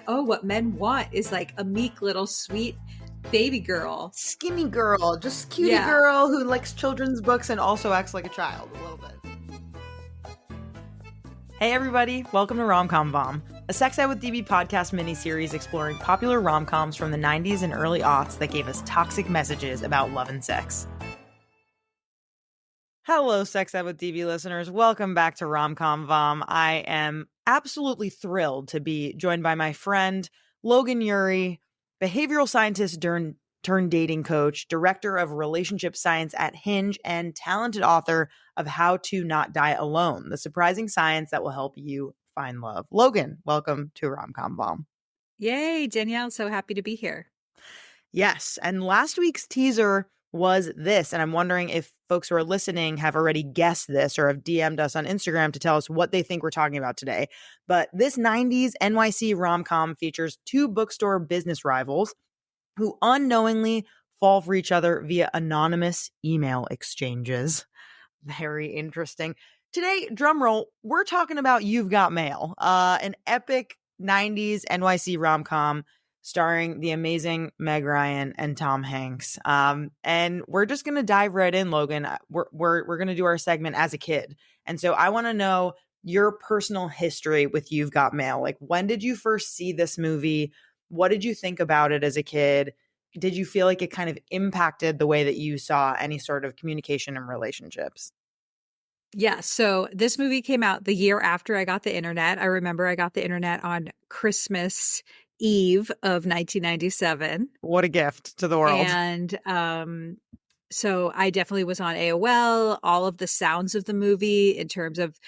oh, what men want is like a meek little sweet baby girl. Skinny girl, just cutie girl who likes children's books and also acts like a child a little bit. Hey everybody, welcome to Rom-Com Bomb, a Sex Ed with DB podcast miniseries exploring popular rom-coms from the 90s and early aughts that gave us toxic messages about love and sex. Hello, Sex Ed with DB listeners. Welcome back to Rom-Com Bomb. I am absolutely thrilled to be joined by my friend Logan Ury, behavioral scientist turned dating coach, director of relationship science at Hinge, and talented author of How to Not Die Alone, the surprising science that will help you find love. Logan, welcome to Rom-Com Bomb. Yay, Danielle. So happy to be here. Yes. And last week's teaser was this. And I'm wondering if folks who are listening have already guessed this or have DM'd us on Instagram to tell us what they think we're talking about today. But this 90s NYC rom-com features two bookstore business rivals who unknowingly fall for each other via anonymous email exchanges. Very interesting. Today, drumroll, we're talking about You've Got Mail, an epic 90s NYC rom-com starring the amazing Meg Ryan and Tom Hanks. And we're just going to dive right in, Logan. We're going to do our segment as a kid. And so I want to know your personal history with You've Got Mail. Like, when did you first see this movie? What did you think about it as a kid? Did you feel like it kind of impacted the way that you saw any sort of communication and relationships? Yeah, so this movie came out the year after I got the internet. I remember I got the internet on Christmas Eve of 1997. What a gift to the world. And so I definitely was on AOL. All of the sounds of the movie in terms of,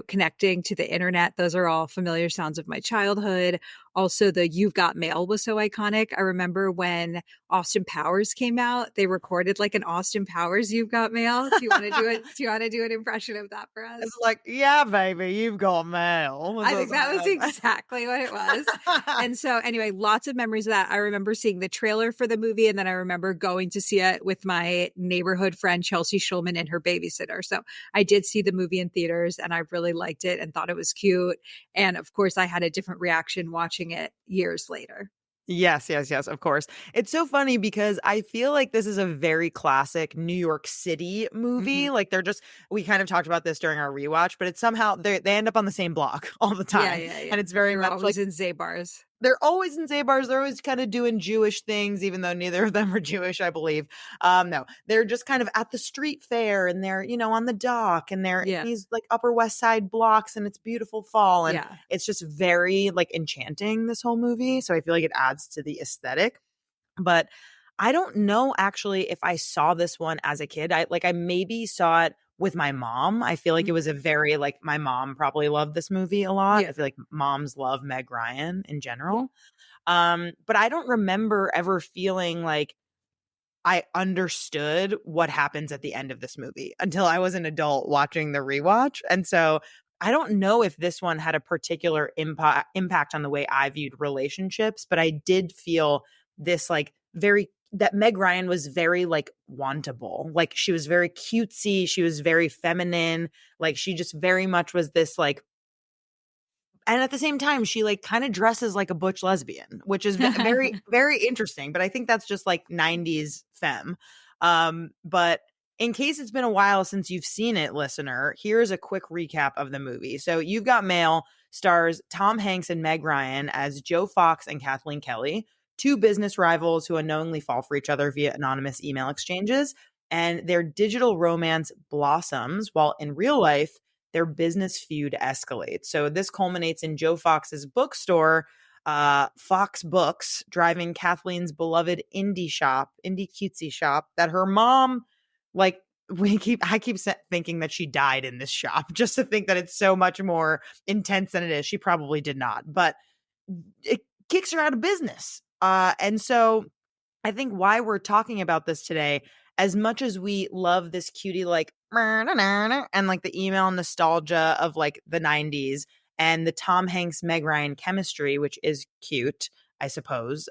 connecting to the internet, those are all familiar sounds of my childhood. Also, the You've Got Mail was so iconic. I remember when Austin Powers came out, they recorded like an Austin Powers You've Got Mail. Do you want to do it? Do you want to do an impression of that for us? It's like, yeah, baby, you've got mail. I think that was exactly what it was. And so anyway, lots of memories of that. I remember seeing the trailer for the movie, and then I remember going to see it with my neighborhood friend, Chelsea Schulman, and her babysitter. So I did see the movie in theaters, and I really liked it and thought it was cute. And of course, I had a different reaction watching it years later. Yes, of course. It's so funny because I feel like this is a very classic New York City movie. Mm-hmm. Like we kind of talked about this during our rewatch, but it's somehow they end up on the same block all the time. Yeah. And it's very much always like in Zabar's. They're always in Zabar's. They're always kind of doing Jewish things, even though neither of them are Jewish, I believe. No, they're just kind of at the street fair, and they're, on the dock, and they're in these like Upper West Side blocks, and it's beautiful fall. And it's just very like enchanting, this whole movie. So I feel like it adds to the aesthetic. But I don't know actually if I saw this one as a kid. I maybe saw it with my mom. I feel like it was a very like, my mom probably loved this movie a lot. I feel like moms love Meg Ryan in general. But I don't remember ever feeling like I understood what happens at the end of this movie until I was an adult watching the rewatch. And so I don't know if this one had a particular impact on the way I viewed relationships, but I did feel this like that Meg Ryan was very like wantable. Like, she was very cutesy. She was very feminine. Like, she just very much was this like, and at the same time, she like kind of dresses like a butch lesbian, which is very, very interesting. But I think that's just like 90s femme. But in case it's been a while since you've seen it, listener, here's a quick recap of the movie. So You've Got Mail stars Tom Hanks and Meg Ryan as Joe Fox and Kathleen Kelly, two business rivals who unknowingly fall for each other via anonymous email exchanges, and their digital romance blossoms while in real life, their business feud escalates. So this culminates in Joe Fox's bookstore, Fox Books, driving Kathleen's beloved indie cutesy shop that her mom, like, I keep thinking that she died in this shop, just to think that it's so much more intense than it is. She probably did not, but it kicks her out of business. And so I think why we're talking about this today, as much as we love this cutie, like, and like the email nostalgia of like the 90s and the Tom Hanks, Meg Ryan chemistry, which is cute, I suppose.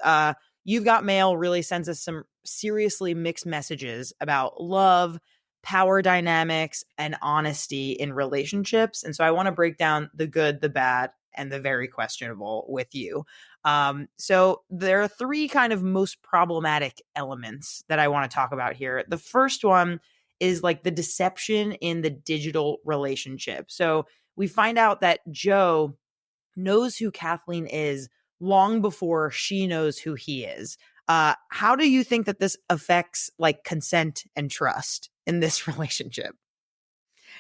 You've Got Mail really sends us some seriously mixed messages about love, power dynamics, and honesty in relationships. And so I want to break down the good, the bad, and the very questionable with you. So there are three kind of most problematic elements that I want to talk about here. The first one is like the deception in the digital relationship. So we find out that Joe knows who Kathleen is long before she knows who he is. How do you think that this affects like consent and trust in this relationship?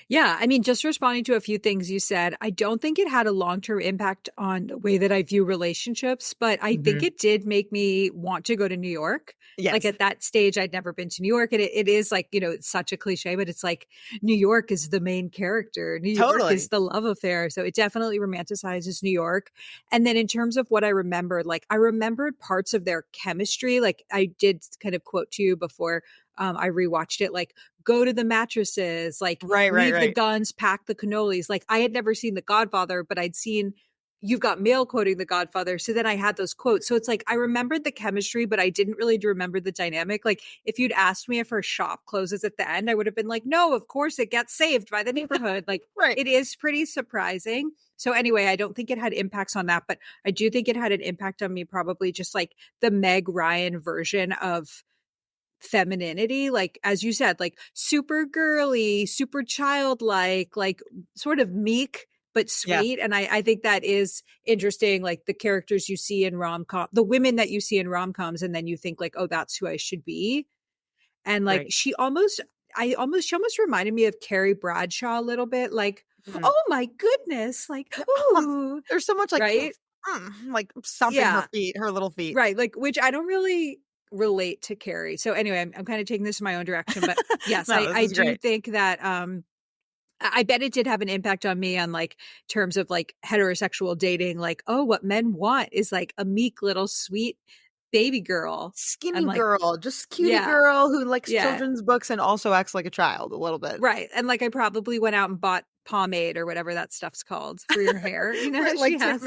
Yeah, I mean, just responding to a few things you said, I don't think it had a long-term impact on the way that I view relationships, but I think it did make me want to go to New York. Yes. Like at that stage, I'd never been to New York. And it is like, it's such a cliche, but it's like New York is the main character. New York is the love affair. So it definitely romanticizes New York. And then in terms of what I remembered, like I remembered parts of their chemistry. Like I did kind of quote to you before I rewatched it, like go to the mattresses, like leave the guns, pack the cannolis. Like I had never seen The Godfather, but I'd seen You've Got Mail quoting The Godfather. So then I had those quotes. So it's like I remembered the chemistry, but I didn't really remember the dynamic. Like if you'd asked me if her shop closes at the end, I would have been like, no, of course it gets saved by the neighborhood. Like it is pretty surprising. So anyway, I don't think it had impacts on that, but I do think it had an impact on me, probably just like the Meg Ryan version of femininity, like as you said, like super girly, super childlike, like sort of meek but sweet. And I think that is interesting, like the characters you see in rom-com, the women that you see in rom-coms, and then you think like, oh, that's who I should be. And like she almost reminded me of Carrie Bradshaw a little bit, like oh my goodness, like ooh, there's so much like like stomping her little feet, right? Like, which I don't really relate to Carrie. So anyway, I'm kind of taking this in my own direction, but yes, I do think that I bet it did have an impact on me on like terms of like heterosexual dating. Like, oh, what men want is like a meek little sweet baby girl, skinny girl, just cutie girl who likes children's books and also acts like a child a little bit, right? And like I probably went out and bought pomade or whatever that stuff's called for your hair, like, she has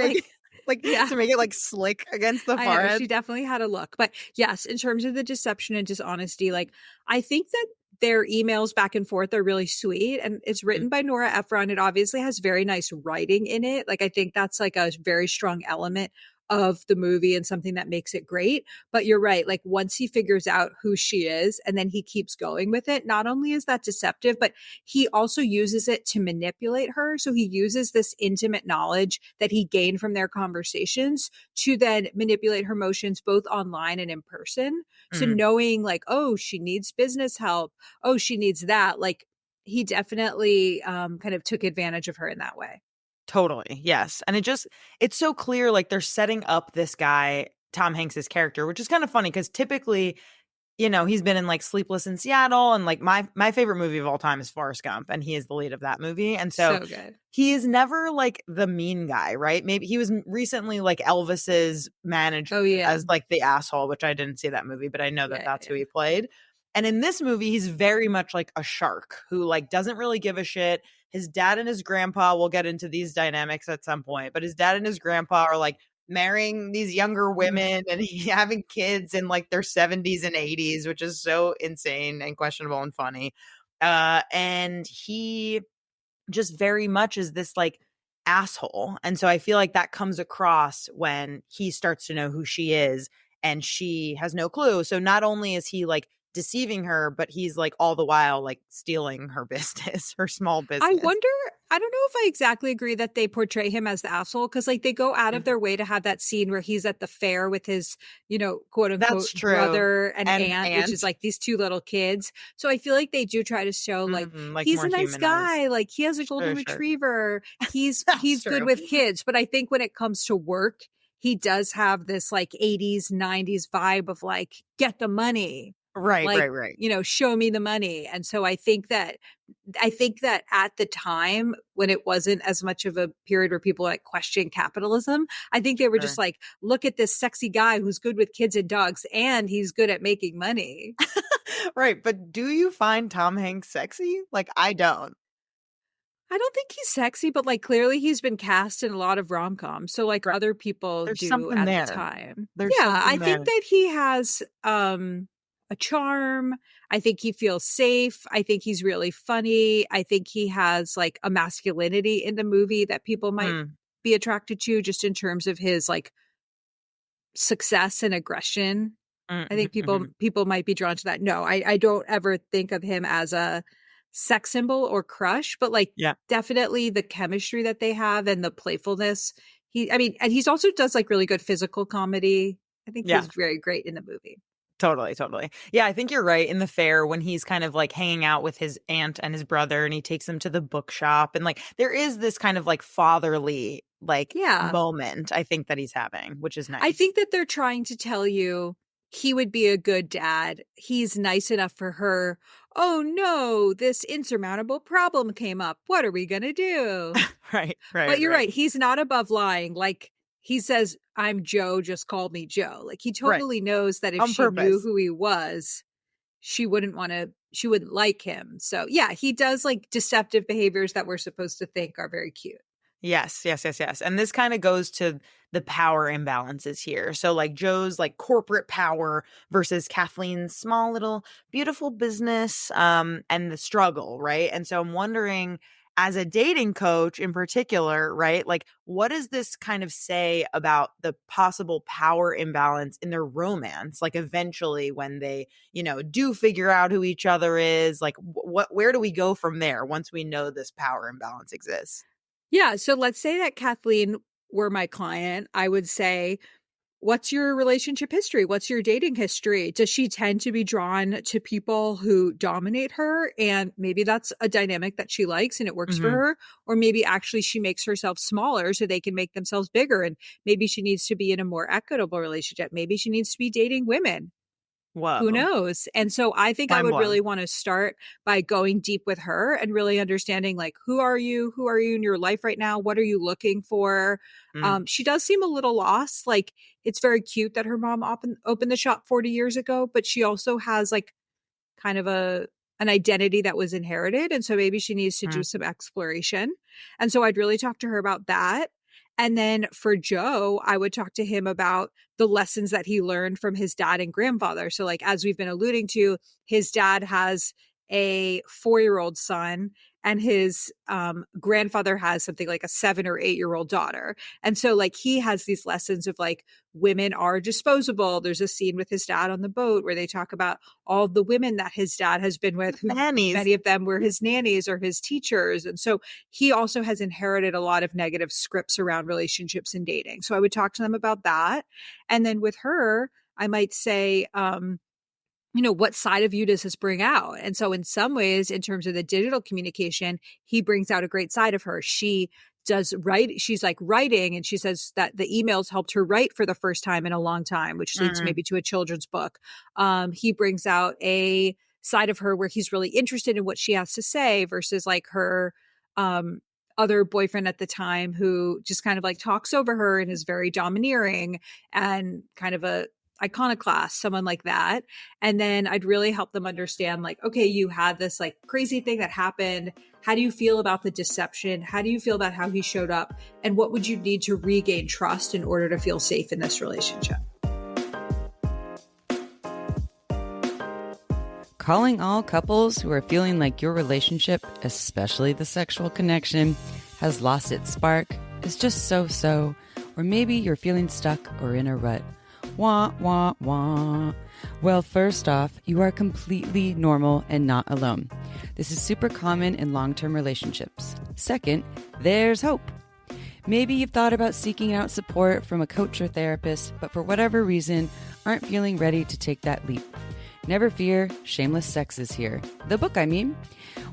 to make it like slick against the forehead. She definitely had a look. But yes, in terms of the deception and dishonesty, like I think that their emails back and forth are really sweet, and it's written by Nora Ephron. It obviously has very nice writing in it. Like I think that's like a very strong element of the movie and something that makes it great. But you're right, like once he figures out who she is and then he keeps going with it, not only is that deceptive, but he also uses it to manipulate her. So he uses this intimate knowledge that he gained from their conversations to then manipulate her emotions both online and in person. So knowing like, oh, she needs business help, oh, she needs that, like he definitely kind of took advantage of her in that way. Totally. Yes. And it's so clear, like they're setting up this guy, Tom Hanks's character, which is kind of funny because typically, he's been in like Sleepless in Seattle, and like my favorite movie of all time is Forrest Gump, and he is the lead of that movie. And so good. He is never like the mean guy, right? Maybe he was recently like Elvis's manager as like the asshole, which I didn't see that movie, but I know that that's who he played. And in this movie, he's very much like a shark who like doesn't really give a shit. His dad and his grandpa, we'll get into these dynamics at some point, but his dad and his grandpa are like marrying these younger women and having kids in like their 70s and 80s, which is so insane and questionable and funny. And he just very much is this like asshole. And so I feel like that comes across when he starts to know who she is and she has no clue. So not only is he like deceiving her, but he's like all the while like stealing her business, her small business. I wonder, I don't know if I exactly agree that they portray him as the asshole, because like they go out of their way to have that scene where he's at the fair with his, quote unquote brother and aunt, which is like these two little kids. So I feel like they do try to show like he's a nice guy, like he has a golden retriever, he's good with kids. But I think when it comes to work, he does have this like 80s, 90s vibe of like, get the money. Right. Show me the money. And so I think that at the time when it wasn't as much of a period where people like question capitalism, I think they were just like, look at this sexy guy who's good with kids and dogs and he's good at making money. Right. But do you find Tom Hanks sexy? Like, I don't. I don't think he's sexy, but like clearly he's been cast in a lot of rom-coms. So like other people do at the time. I think that he has a charm. I think he feels safe. I think he's really funny. I think he has like a masculinity in the movie that people might be attracted to just in terms of his like success and aggression. I think people might be drawn to that. No, I don't ever think of him as a sex symbol or crush, but like definitely the chemistry that they have and the playfulness. And he's also does like really good physical comedy. I think he's very great in the movie. Totally. Yeah, I think you're right. In the fair, when he's kind of like hanging out with his aunt and his brother and he takes them to the bookshop, and like there is this kind of like fatherly like moment I think that he's having, which is nice. I think that they're trying to tell you he would be a good dad. He's nice enough for her. Oh no, this insurmountable problem came up. What are we going to do? Right. But you're right. He's not above lying. Like he says, I'm Joe, just call me Joe. Like he totally knows that if she knew who he was, she wouldn't like him. So yeah, he does like deceptive behaviors that we're supposed to think are very cute. Yes. And this kind of goes to the power imbalances here. So like Joe's like corporate power versus Kathleen's small little beautiful business and the struggle, right? And so I'm wondering, as a dating coach in particular, right? Like what does this kind of say about the possible power imbalance in their romance? Like eventually when they, do figure out who each other is, like where do we go from there once we know this power imbalance exists? Yeah. So let's say that Kathleen were my client. I would say, what's your relationship history? What's your dating history? Does she tend to be drawn to people who dominate her? And maybe that's a dynamic that she likes and it works for her. Or maybe actually she makes herself smaller so they can make themselves bigger. And maybe she needs to be in a more equitable relationship. Maybe she needs to be dating women. Whoa. Who knows? And so I think I would really want to start by going deep with her and really understanding like, who are you? Who are you in your life right now? What are you looking for? She does seem a little lost. Like it's very cute that her mom opened the shop 40 years ago, but she also has like kind of an identity that was inherited. And so maybe she needs to do some exploration. And so I'd really talk to her about that. And then for Joe, I would talk to him about the lessons that he learned from his dad and grandfather. So like, as we've been alluding to, his dad has a 4-year-old son and his grandfather has something like a 7 or 8-year-old daughter. And so like he has these lessons of like women are disposable. There's a scene with his dad on the boat where they talk about all the women that his dad has been with, who many of them were his nannies or his teachers. And so he also has inherited a lot of negative scripts around relationships and dating. So I would talk to them about that. And then with her, I might say, what side of you does this bring out? And so in some ways, in terms of the digital communication, he brings out a great side of her. She does write. She's like writing, and she says that the emails helped her write for the first time in a long time, which leads maybe to a children's book. He brings out a side of her where he's really interested in what she has to say versus like her other boyfriend at the time who just kind of like talks over her and is very domineering and kind of a iconoclast, someone like that. And then I'd really help them understand like, okay, you had this like crazy thing that happened. How do you feel about the deception? How do you feel about how he showed up? And what would you need to regain trust in order to feel safe in this relationship? Calling all couples who are feeling like your relationship, especially the sexual connection, has lost its spark is just so, or maybe you're feeling stuck or in a rut. Wah, wah, wah. Well, first off, you are completely normal and not alone. This is super common in long-term relationships. Second, there's hope. Maybe you've thought about seeking out support from a coach or therapist, but for whatever reason, aren't feeling ready to take that leap. Never fear, Shameless Sex is here. The book, I mean.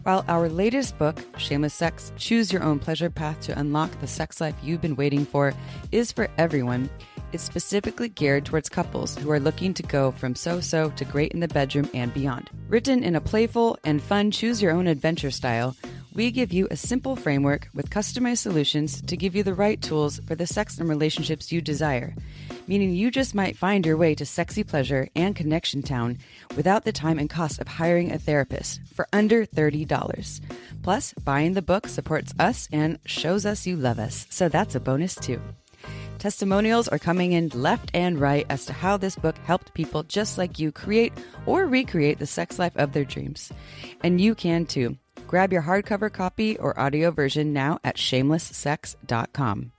While our latest book, Shameless Sex, Choose Your Own Pleasure Path to Unlock the Sex Life You've Been Waiting For, is for everyone, it's specifically geared towards couples who are looking to go from so-so to great in the bedroom and beyond. Written in a playful and fun choose-your-own-adventure style, we give you a simple framework with customized solutions to give you the right tools for the sex and relationships you desire, meaning you just might find your way to sexy pleasure and connection town without the time and cost of hiring a therapist for under $30. Plus, buying the book supports us and shows us you love us, so that's a bonus too. Testimonials are coming in left and right as to how this book helped people just like you create or recreate the sex life of their dreams. And you can too. Grab your hardcover copy or audio version now at shamelesssex.com.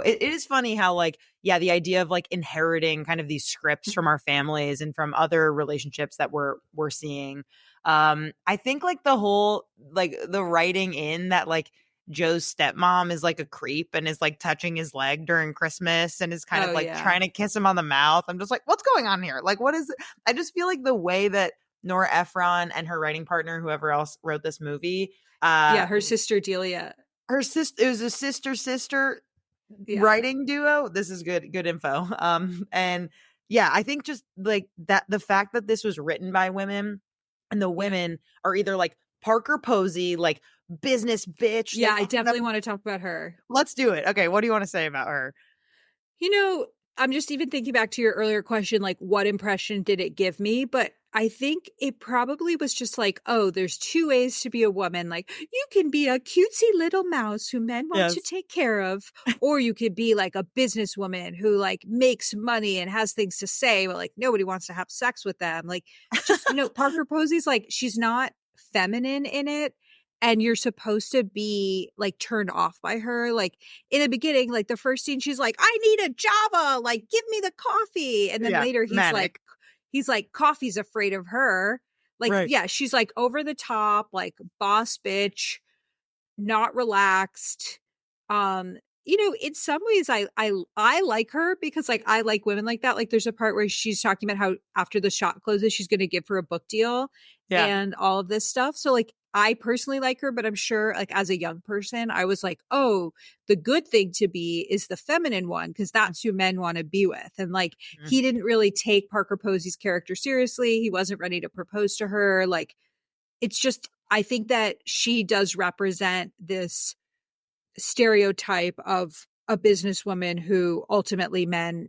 It is funny how, like, yeah, the idea of like inheriting kind of these scripts from our families and from other relationships that we're seeing. I think like the whole, like the writing in that like Joe's stepmom is like a creep and is like touching his leg during Christmas and is kind of like trying to kiss him on the mouth. I'm just like, what's going on here? Like, what is it? I just feel like the way that Nora Ephron and her writing partner, whoever else wrote this movie, her sister Delia, her sister, it was a sister writing duo. This is good info. And yeah, I think just like that, the fact that this was written by women and the women are either like Parker Posey, like business bitch. Yeah, I definitely want to talk about her. Let's do it. Okay, what do you want to say about her? You know, I'm just even thinking back to your earlier question, like what impression did it give me? But I think it probably was just like, oh, there's two ways to be a woman. Like you can be a cutesy little mouse who men want to take care of, or you could be like a businesswoman who like makes money and has things to say, but like nobody wants to have sex with them. Like just, Parker Posey's like, she's not feminine in it. And you're supposed to be like turned off by her. Like in the beginning, like the first scene, she's like, I need a Java, like give me the coffee. And then later he's like, coffee's afraid of her. Like, yeah, she's like over the top, like boss bitch, not relaxed. In some ways I like her because like I like women like that. Like there's a part where she's talking about how after the shop closes, she's going to give her a book deal and all of this stuff. So like I personally like her, but I'm sure like as a young person, I was like, oh, the good thing to be is the feminine one because that's who men want to be with. And like he didn't really take Parker Posey's character seriously. He wasn't ready to propose to her. Like it's just, I think that she does represent this stereotype of a businesswoman who ultimately men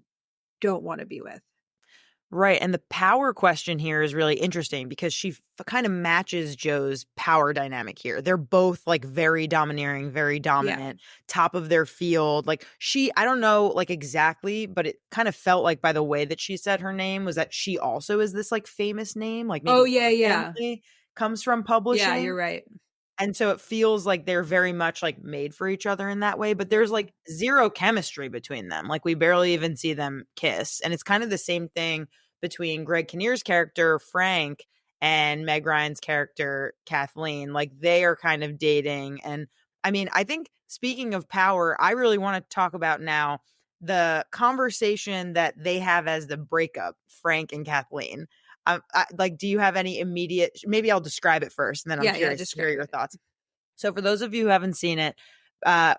don't want to be with. Right. And the power question here is really interesting because she kind of matches Joe's power dynamic here. They're both like very domineering, very dominant, top of their field. Like I don't know like exactly, but it kind of felt like by the way that she said her name was that she also is this like famous name. Like maybe comes from publishing. Yeah, you're right. And so it feels like they're very much like made for each other in that way, but there's like zero chemistry between them. Like we barely even see them kiss. And it's kind of the same thing between Greg Kinnear's character, Frank, and Meg Ryan's character, Kathleen. Like they are kind of dating. And I mean, I think speaking of power, I really want to talk about now the conversation that they have as the breakup, Frank and Kathleen. Do you have any immediate, maybe I'll describe it first and then I'm curious to hear your thoughts. So for those of you who haven't seen it,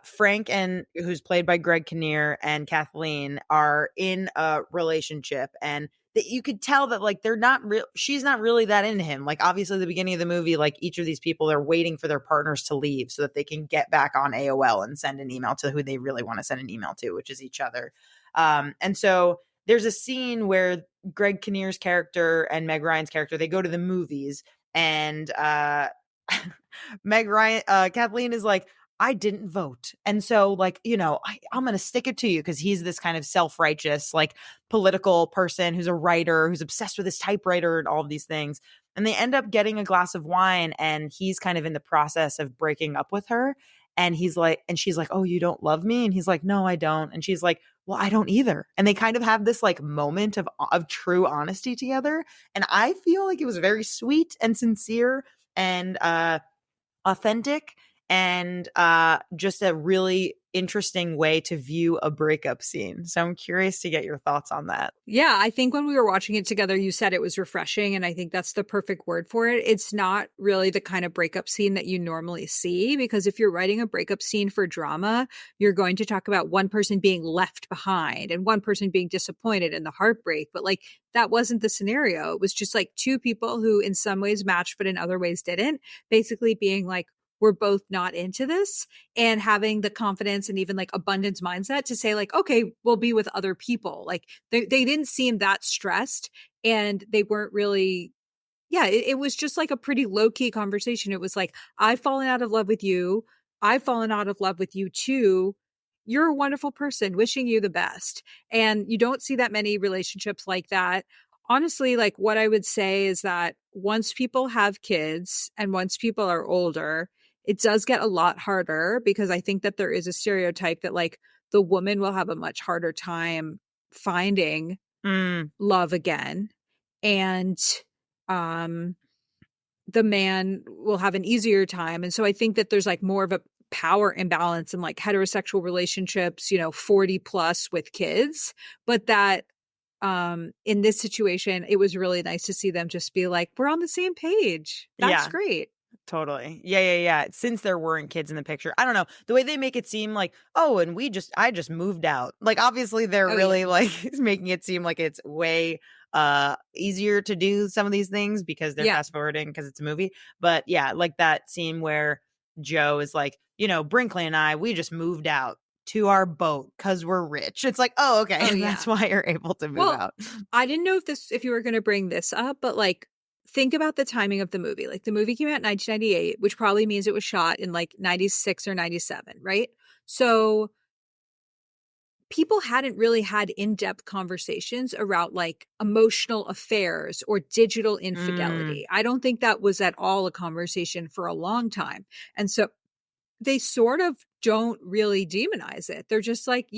Frank who's played by Greg Kinnear, and Kathleen are in a relationship, and that you could tell that like they're not real. She's not really that into him. Like obviously at the beginning of the movie, like each of these people are waiting for their partners to leave so that they can get back on AOL and send an email to who they really want to send an email to, which is each other. And so there's a scene where Greg Kinnear's character and Meg Ryan's character, they go to the movies, and Kathleen is like, I didn't vote. And so like, I'm going to stick it to you because he's this kind of self-righteous, like political person who's a writer, who's obsessed with his typewriter and all of these things. And they end up getting a glass of wine, and he's kind of in the process of breaking up with her. And she's like, oh, you don't love me? And he's like, no, I don't. And she's like, well, I don't either. And they kind of have this like moment of true honesty together. And I feel like it was very sweet and sincere and authentic, and just a really interesting way to view a breakup scene. So I'm curious to get your thoughts on that. Yeah, I think when we were watching it together, you said it was refreshing, and I think that's the perfect word for it. It's not really the kind of breakup scene that you normally see, because if you're writing a breakup scene for drama, you're going to talk about one person being left behind and one person being disappointed and the heartbreak. But like that wasn't the scenario. It was just like two people who in some ways matched, but in other ways didn't, basically being like, we're both not into this, and having the confidence and even like abundance mindset to say like, okay, we'll be with other people. Like they didn't seem that stressed, and they weren't really, it was just like a pretty low key conversation. It was like, I've fallen out of love with you. I've fallen out of love with you too. You're a wonderful person, wishing you the best. And you don't see that many relationships like that. Honestly, like what I would say is that once people have kids and once people are older, it does get a lot harder, because I think that there is a stereotype that like the woman will have a much harder time finding love again. And the man will have an easier time. And so I think that there's like more of a power imbalance in like heterosexual relationships, 40 plus with kids, but that in this situation, it was really nice to see them just be like, we're on the same page. That's great. Totally. Yeah. Since there weren't kids in the picture, I don't know, the way they make it seem like, oh, and I just moved out. Like, obviously they're really like making it seem like it's way easier to do some of these things because they're fast forwarding because it's a movie. But yeah, like that scene where Joe is like, Brinkley and I, we just moved out to our boat because we're rich. It's like, oh, okay. Oh, yeah. That's why you're able to move out. I didn't know if you were going to bring this up, but like, think about the timing of the movie. Like the movie came out in 1998, which probably means it was shot in like 96 or 97, right? So people hadn't really had in-depth conversations around like emotional affairs or digital infidelity. I don't think that was at all a conversation for a long time. And so they sort of don't really demonize it. They're just like,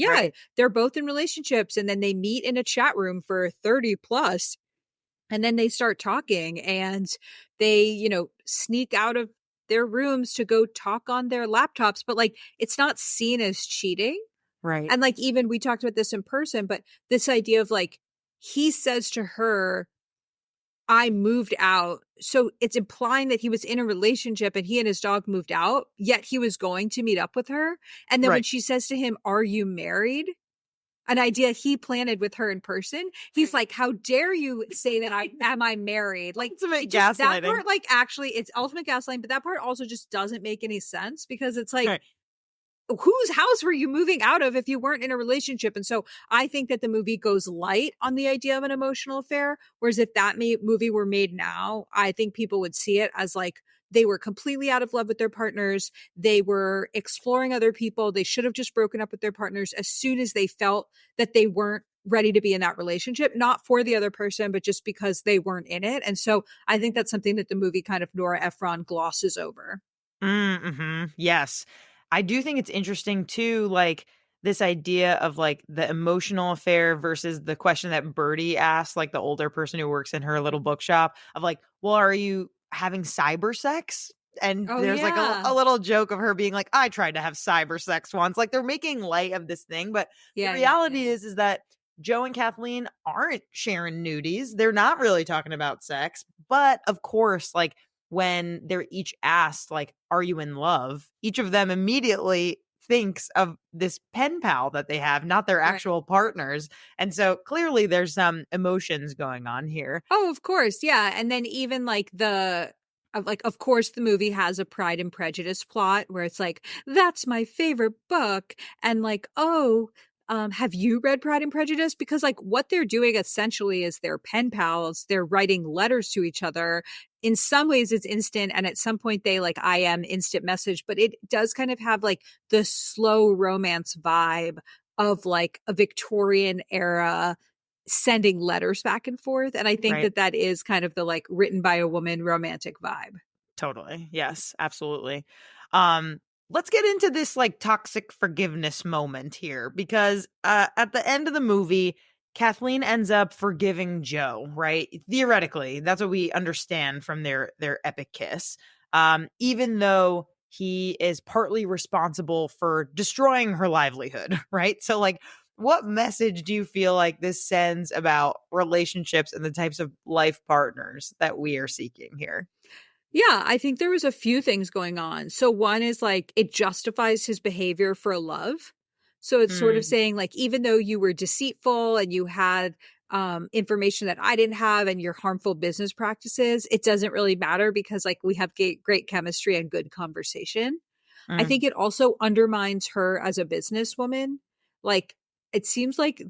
they're both in relationships, and then they meet in a chat room for 30 plus, and then they start talking, and they, sneak out of their rooms to go talk on their laptops, but like, it's not seen as cheating. Right. And like, even we talked about this in person, but this idea of like, he says to her, I moved out. So it's implying that he was in a relationship and he and his dog moved out, yet he was going to meet up with her. And then when she says to him, are you married? An idea he planted with her in person. He's like, how dare you say that am I married? Like, ultimate gaslighting. That part, like, actually, it's ultimate gaslighting, but that part also just doesn't make any sense because it's like, whose house were you moving out of if you weren't in a relationship? And so I think that the movie goes light on the idea of an emotional affair. Whereas if that movie were made now, I think people would see it as like, they were completely out of love with their partners. They were exploring other people. They should have just broken up with their partners as soon as they felt that they weren't ready to be in that relationship, not for the other person, but just because they weren't in it. And so I think that's something that the movie kind of Nora Ephron glosses over. Yes. I do think it's interesting too, like this idea of like the emotional affair versus the question that Birdie asked, like the older person who works in her little bookshop of like, well, are you having cyber sex? And there's like a little joke of her being like, I tried to have cyber sex once. Like they're making light of this thing. But the reality is that Joe and Kathleen aren't sharing nudies. They're not really talking about sex. But of course, like when they're each asked, like, are you in love? Each of them immediately thinks of this pen pal that they have, not their actual partners. And so clearly there's some emotions going on here. Oh, of course. Yeah. And then even like of course, the movie has a Pride and Prejudice plot where it's like, that's my favorite book. And like, have you read Pride and Prejudice? Because like what they're doing essentially is they're pen pals. They're writing letters to each other. In some ways it's instant. And at some point they like IM instant message, but it does kind of have like the slow romance vibe of like a Victorian era sending letters back and forth. And I think that is kind of the like written by a woman romantic vibe. Totally. Yes, absolutely. Let's get into this like toxic forgiveness moment here because at the end of the movie, Kathleen ends up forgiving Joe, right? Theoretically, that's what we understand from their epic kiss. Even though he is partly responsible for destroying her livelihood, right? So like, what message do you feel like this sends about relationships and the types of life partners that we are seeking here? Yeah, I think there was a few things going on. So one is like it justifies his behavior for love. So it's sort of saying like, even though you were deceitful and you had information that I didn't have and your harmful business practices, it doesn't really matter because like we have great chemistry and good conversation. I think it also undermines her as a businesswoman. Like it seems like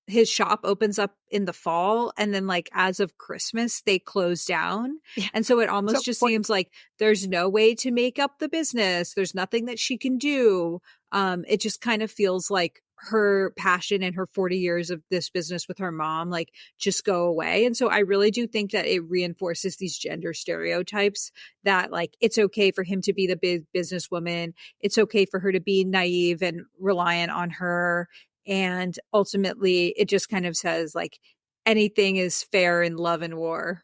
his shop opens up in the fall and then like as of Christmas they close down. And so it almost seems like there's no way to make up the business. There's nothing that she can do. It just kind of feels like her passion and her 40 years of this business with her mom, like, just go away. And so I really do think that it reinforces these gender stereotypes that, like, it's okay for him to be the big businesswoman. It's okay for her to be naive and reliant on her. And ultimately, it just kind of says, like, anything is fair in love and war.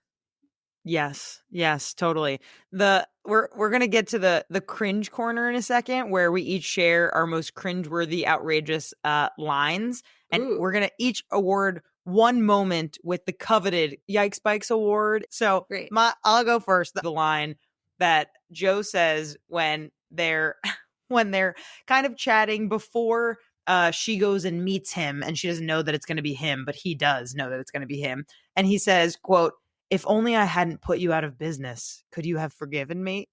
Yes. Yes, totally. We're gonna get to the cringe corner in a second, where we each share our most cringeworthy, outrageous lines, and Ooh. we're gonna each award one moment with the coveted Yikes Bikes award. So Great. I'll go first. The line that Joe says when they're when they're kind of chatting before she goes and meets him, and she doesn't know that it's going to be him, but he does know that it's going to be him. And he says, quote, "If only I hadn't put you out of business, could you have forgiven me?"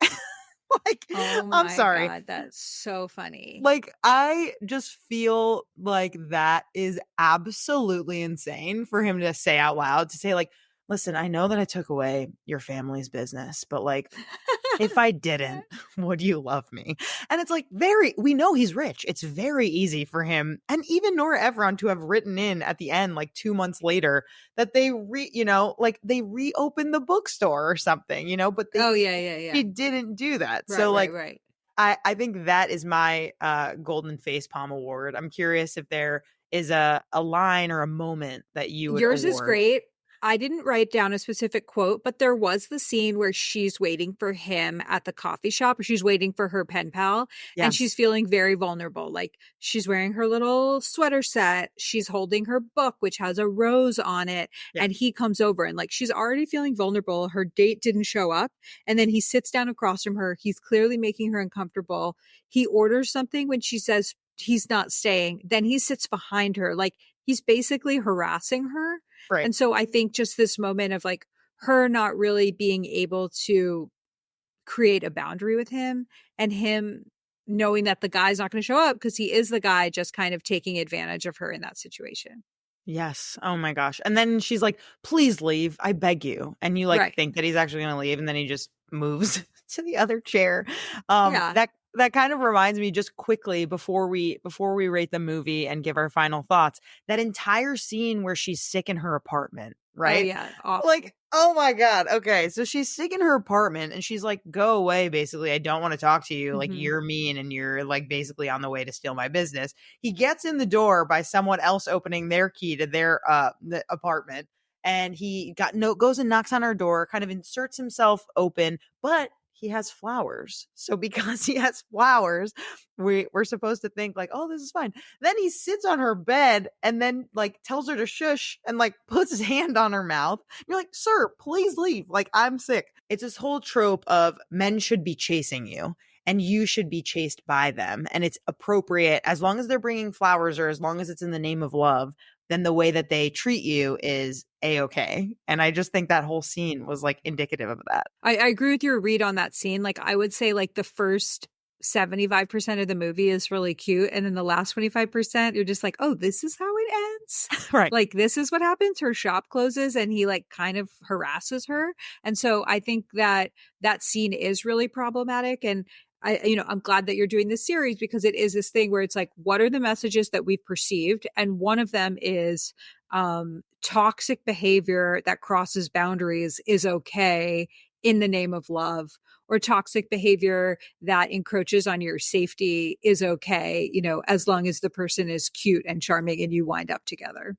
Like, oh my I'm sorry. God, that's so funny. Like, I just feel like that is absolutely insane for him to say out loud, to say, like, listen, I know that I took away your family's business, but like, if I didn't, would you love me? And it's like, we know he's rich. It's very easy for him, and even Nora Ephron, to have written in at the end, like 2 months later, that they they reopened the bookstore or something, but he didn't do that. Right, so like, right. I think that is my golden facepalm award. I'm curious if there is a line or a moment that you would Yours award. is great. I didn't write down a specific quote, but there was the scene where she's waiting for him at the coffee shop, or she's waiting for her pen pal, and she's feeling very vulnerable. Like, she's wearing her little sweater set. She's holding her book, which has a rose on it. Yeah. And he comes over, and like, she's already feeling vulnerable. Her date didn't show up. And then he sits down across from her. He's clearly making her uncomfortable. He orders something when she says he's not staying. Then he sits behind her. Like, he's basically harassing her. Right. And so I think just this moment of like her not really being able to create a boundary with him, and him knowing that the guy's not going to show up because he is the guy, just kind of taking advantage of her in that situation. Yes. Oh my gosh. And then she's like, "Please leave. I beg you." And you think that he's actually going to leave, and then he just moves to the other chair. That kind of reminds me, just quickly, before we rate the movie and give our final thoughts, that entire scene where she's sick in her apartment, right? Oh yeah. Awful. Like, oh my God. Okay. So she's sick in her apartment, and she's like, "Go away. Basically, I don't want to talk to you. Like, you're mean, and you're like basically on the way to steal my business." He gets in the door by someone else opening their key to their the apartment. And he goes and knocks on her door, kind of inserts himself open, but he has flowers. So because he has flowers, we're supposed to think like, oh, this is fine. Then he sits on her bed and then like tells her to shush and like puts his hand on her mouth. You're like, "Sir, please leave. Like, I'm sick." It's this whole trope of men should be chasing you, and you should be chased by them. And it's appropriate as long as they're bringing flowers, or as long as it's in the name of love, then the way that they treat you is A-okay. And I just think that whole scene was like indicative of that. I agree with your read on that scene. Like, I would say like the first 75% of the movie is really cute. And then the last 25%, you're just like, oh, this is how it ends. Right. Like, this is what happens. Her shop closes, and he like kind of harasses her. And so I think that scene is really problematic. And I'm glad that you're doing this series, because it is this thing where it's like, what are the messages that we've perceived? And one of them is toxic behavior that crosses boundaries is okay in the name of love, or toxic behavior that encroaches on your safety is okay, as long as the person is cute and charming and you wind up together.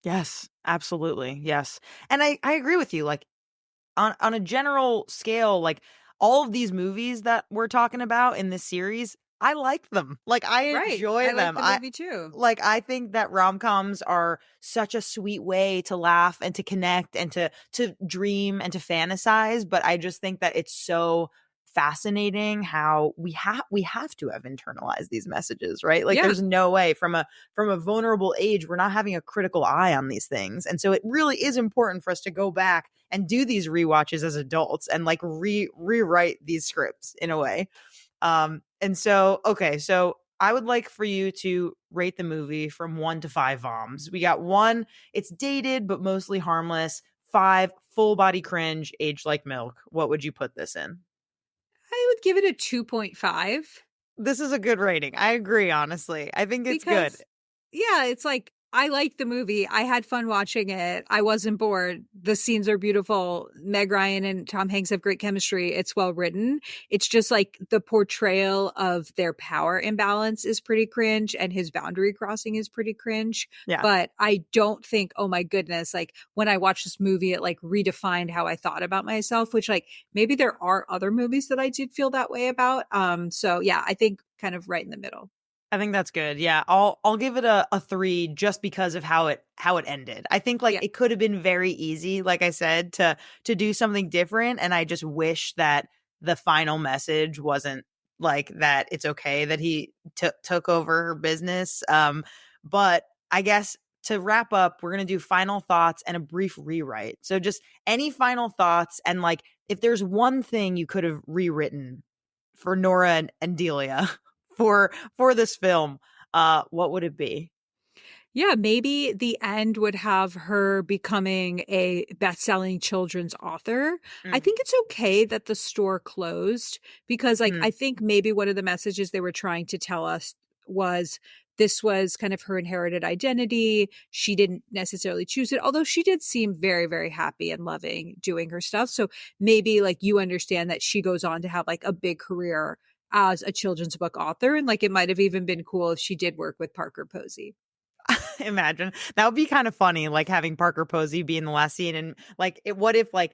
Yes, absolutely. Yes. And I agree with you. Like, on a general scale, like, all of these movies that we're talking about in this series, I like them. Like, I enjoy them. I like the movie too. Like, I think that rom-coms are such a sweet way to laugh and to connect and to dream and to fantasize. But I just think that it's so fascinating how we have to have internalized these messages, right? Like, there's no way from a vulnerable age, we're not having a critical eye on these things. And so it really is important for us to go back and do these rewatches as adults and like rewrite these scripts in a way. And so, okay, so I would like for you to rate the movie from 1 to 5 voms. We got 1, it's dated but mostly harmless. 5, full body cringe, aged like milk. What would you put this in? I would give it a 2.5. This is a good rating. I agree, honestly. I think it's good. Yeah, it's like, I like the movie. I had fun watching it. I wasn't bored. The scenes are beautiful. Meg Ryan and Tom Hanks have great chemistry. It's well written. It's just like the portrayal of their power imbalance is pretty cringe and his boundary crossing is pretty cringe. Yeah. But I don't think, oh my goodness, like when I watched this movie, it like redefined how I thought about myself, which like maybe there are other movies that I did feel that way about. So yeah, I think kind of right in the middle. I think that's good. Yeah. I'll give it a 3 just because of how it ended. I think like it could have been very easy, like I said, to do something different. And I just wish that the final message wasn't like that it's okay that he took over her business. But I guess to wrap up, we're going to do final thoughts and a brief rewrite. So just any final thoughts, and like if there's one thing you could have rewritten for Nora and Delia for this film, what would it be? Yeah, maybe the end would have her becoming a best-selling children's author. I think it's okay that the store closed because like I think maybe one of the messages they were trying to tell us was this was kind of her inherited identity. She didn't necessarily choose it, although she did seem very, very happy and loving doing her stuff. So maybe like you understand that she goes on to have like a big career as a children's book author. And like, it might have even been cool if she did work with Parker Posey. Imagine that would be kind of funny, like having Parker Posey be in the last scene. And like, what if like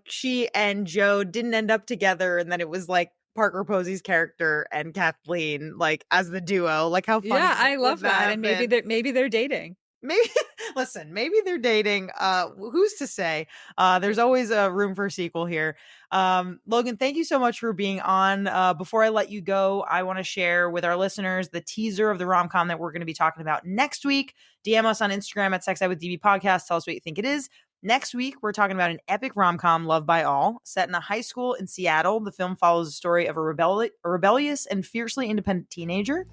she and Joe didn't end up together, and then it was like Parker Posey's character and Kathleen like as the duo? Like how funny. Yeah, I love that. And maybe they're dating. Maybe listen, maybe they're dating. Who's to say? There's always a room for a sequel here. Logan, thank you so much for being on. Before I let you go, I want to share with our listeners the teaser of the rom-com that we're going to be talking about next week. DM us on Instagram at Sex Ed with DB Podcast. Tell us what you think it is. Next week, we're talking about an epic rom-com, Loved by All, set in a high school in Seattle. The film follows the story of a rebellious and fiercely independent teenager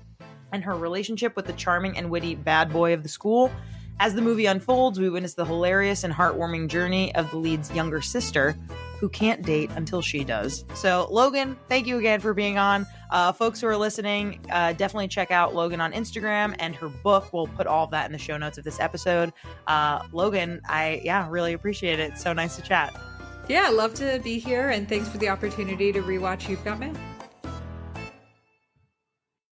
and her relationship with the charming and witty bad boy of the school. As the movie unfolds, we witness the hilarious and heartwarming journey of the lead's younger sister, who can't date until she does. So, Logan, thank you again for being on. Folks who are listening, definitely check out Logan on Instagram and her book. We'll put all of that in the show notes of this episode. Logan, I really appreciate it. So nice to chat. Yeah, love to be here, and thanks for the opportunity to rewatch You've Got Mail.